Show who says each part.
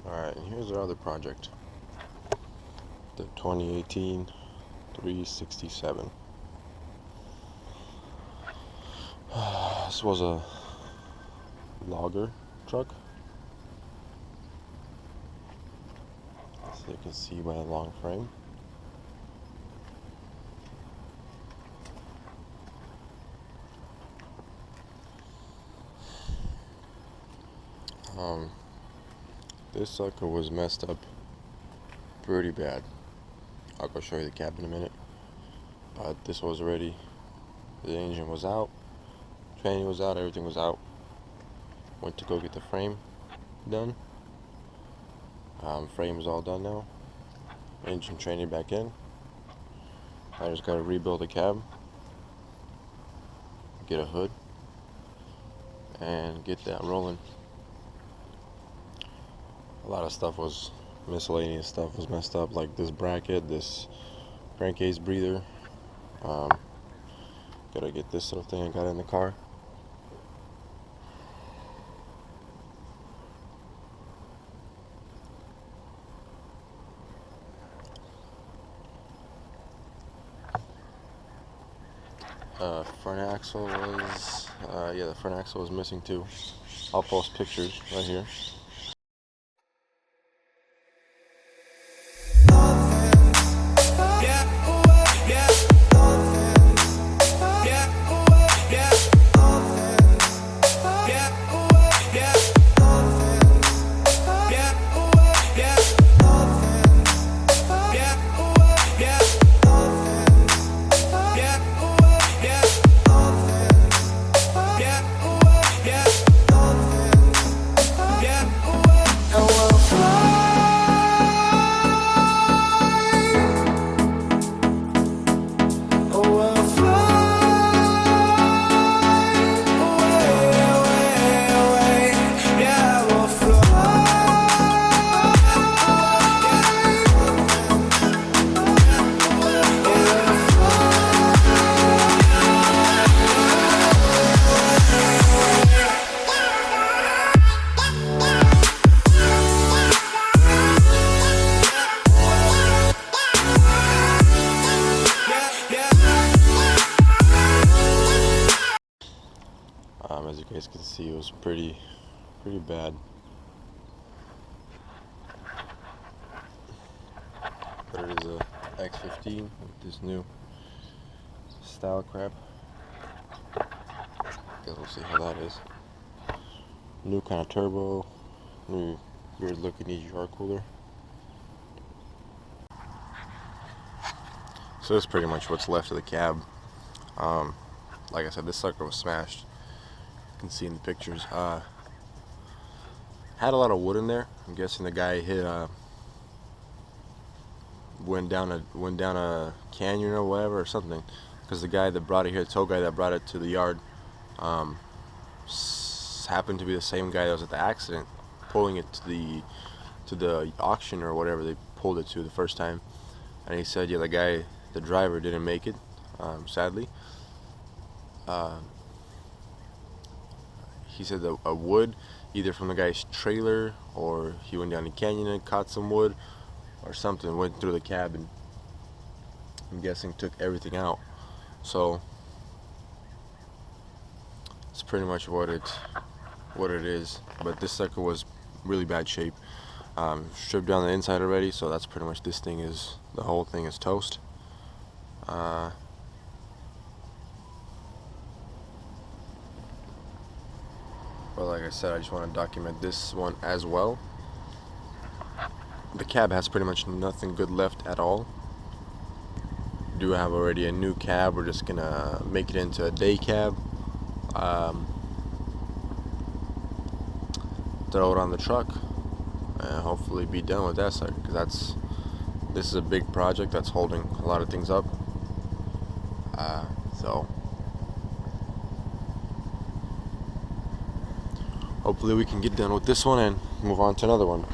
Speaker 1: Alright, and here's our other project. The 2018 367. This was a logger truck. So you can see by the long frame. This sucker was messed up pretty bad. I'll go show you the cab in a minute. But this was ready. The engine was out, training was out, everything was out. Went to go get the frame done. Frame is all done now. Engine training back in. I just gotta rebuild the cab, get a hood, and get that rolling. A lot of stuff was miscellaneous stuff was messed up, like this bracket, this crankcase breather. Gotta get this little thing I got in the car. Front axle was yeah, the front axle was missing too. I'll post pictures right here. As you guys can see, it was pretty bad. But it is a X15 with this new style crap. Guess we'll see how that is. New kind of turbo, new weird looking EGR cooler. So that's pretty much what's left of the cab. Like I said, this sucker was smashed. You can see in the pictures. Had a lot of wood in there. I'm guessing the guy hit went down a canyon or whatever or something, because the guy that brought it here, the tow guy that brought it to the yard, happened to be the same guy that was at the accident, pulling it to the auction or whatever they pulled it to the first time. And he said, yeah, the driver didn't make it, sadly. He said that a wood, either from the guy's trailer, or he went down the canyon and caught some wood or something, went through the cab, and I'm guessing took everything out. So it's pretty much what it is. But this sucker was really bad shape. Stripped down the inside already, so that's pretty much the whole thing is toast. But like I said, I just want to document this one as well. The cab has pretty much nothing good left at all. Do have already a new cab. We're just gonna make it into a day cab. Throw it on the truck and hopefully be done with that side, because this is a big project that's holding a lot of things up. So hopefully we can get done with this one and move on to another one.